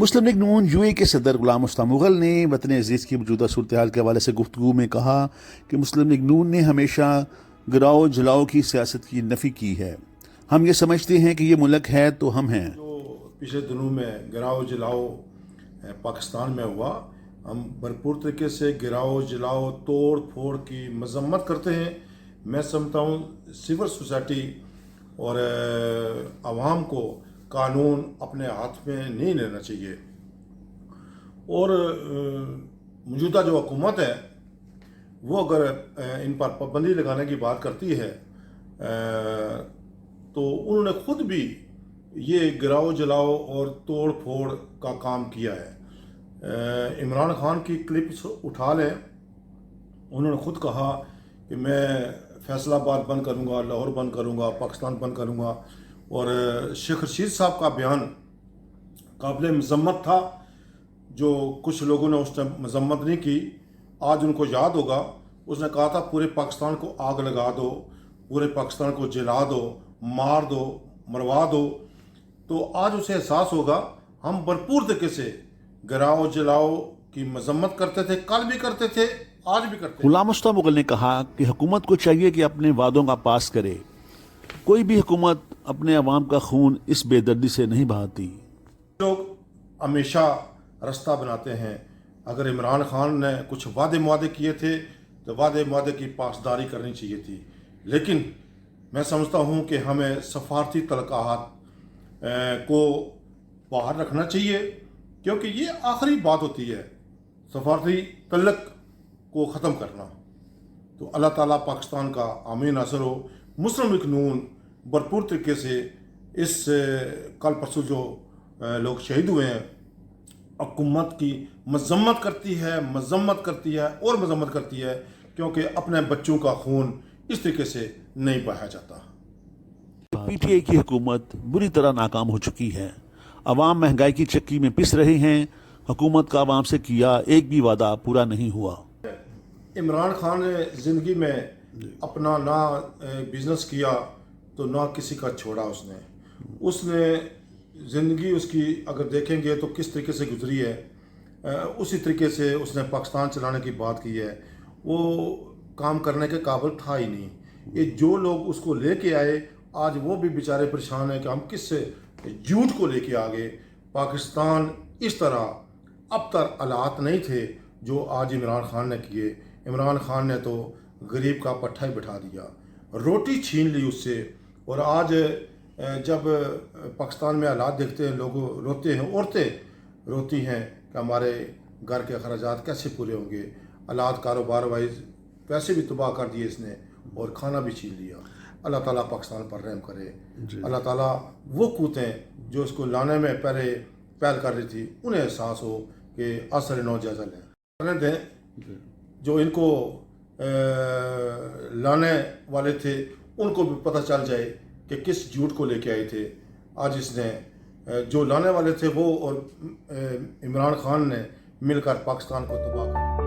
مسلم league نون UAE کے صدر غلام مصطفیٰ مغل نے وطن عزیز کی موجودہ صورتحال کے حوالے سے گفتگو میں کہا کہ مسلم لیگ نون نے ہمیشہ گراؤ جلاؤ کی سیاست کی نفی کی ہے۔ ہم یہ سمجھتے ہیں کہ یہ ملک ہے تو ہم ہیں۔ جو پچھلے دنوں میں گراؤ جلاؤ پاکستان میں ہوا، ہم بھرپور طریقے سے گراؤ جلاؤ توڑ پھوڑ کی مذمت کرتے ہیں۔ میں سمجھتا ہوں سول سوسائٹی اور عوام کو قانون اپنے ہاتھ میں نہیں لینا چاہیے، اور موجودہ جو حکومت ہے وہ اگر ان پر پابندی لگانے کی بات کرتی ہے تو انہوں نے خود بھی یہ گراؤ جلاؤ اور توڑ پھوڑ کا کام کیا ہے۔ عمران خان کی کلپس اٹھا لیں، انہوں نے خود کہا کہ میں فیصل آباد بند کروں گا، لاہور بند کروں گا، پاکستان بند کروں گا، اور شیخ رشید صاحب کا بیان قابل مذمت تھا، جو کچھ لوگوں نے اس ٹائم مذمت نہیں کی، آج ان کو یاد ہوگا۔ اس نے کہا تھا پورے پاکستان کو آگ لگا دو، پورے پاکستان کو جلا دو، مار دو، مروا دو۔ تو آج اسے احساس ہوگا ہم بھرپور طریقے سے گراؤ جلاؤ کی مذمت کرتے تھے، کل بھی کرتے تھے، آج بھی کرتے ہیں۔ غلام مصطفیٰ مغل نے کہا کہ حکومت کو چاہیے کہ اپنے وعدوں کا پاس کرے۔ کوئی بھی حکومت اپنے عوام کا خون اس بے دردی سے نہیں بہاتی۔ لوگ ہمیشہ رستہ بناتے ہیں۔ اگر عمران خان نے کچھ وعدے کیے تھے تو وعدے کی پاسداری کرنی چاہیے تھی، لیکن میں سمجھتا ہوں کہ ہمیں سفارتی تعلقات کو باہر رکھنا چاہیے، کیونکہ یہ آخری بات ہوتی ہے سفارتی تعلق کو ختم کرنا۔ تو اللہ تعالیٰ پاکستان کا آمین ناصر ہو۔ مسلم لیگ نون بھرپور طریقے سے اس کل پرسوں جو لوگ شہید ہوئے ہیں حکومت کی مذمت کرتی ہے اور مذمت کرتی ہے، کیونکہ اپنے بچوں کا خون اس طریقے سے نہیں بہایا جاتا۔ PTI کی حکومت بری طرح ناکام ہو چکی ہے۔ عوام مہنگائی کی چکی میں پس رہے ہیں۔ حکومت کا عوام سے کیا ایک بھی وعدہ پورا نہیں ہوا۔ عمران خان نے زندگی میں اپنا نہ بزنس کیا تو نہ کسی کا چھوڑا۔ اس نے زندگی اس کی اگر دیکھیں گے تو کس طریقے سے گزری ہے، اسی طریقے سے اس نے پاکستان چلانے کی بات کی ہے۔ وہ کام کرنے کے قابل تھا ہی نہیں۔ یہ جو لوگ اس کو لے کے آئے آج وہ بھی بیچارے پریشان ہیں کہ ہم کس سے جھوٹ کو لے کے آگے۔ پاکستان اس طرح ابتر حالات نہیں تھے جو آج عمران خان نے کیے۔ عمران خان نے تو غریب کا پٹھا ہی بٹھا دیا، روٹی چھین لی اس سے، اور آج جب پاکستان میں حالات دیکھتے ہیں لوگ روتے ہیں، عورتیں روتی ہیں کہ ہمارے گھر کے اخراجات کیسے پورے ہوں گے۔ حالات کاروبار وائز پیسے بھی تباہ کر دیے اس نے اور کھانا بھی چھین لیا۔ اللہ تعالیٰ پاکستان پر رحم کرے۔ اللہ تعالیٰ وہ قوتیں جو اس کو لانے میں پہل کر رہی تھی انہیں احساس ہو کہ اثر نو جائزہ لیں دیں۔ جو ان کو لانے والے تھے ان کو بھی پتہ چل جائے کہ کس جھوٹ کو لے کے آئے تھے۔ آج اس نے جو لانے والے تھے وہ اور عمران خان نے مل کر پاکستان کو تباہ کر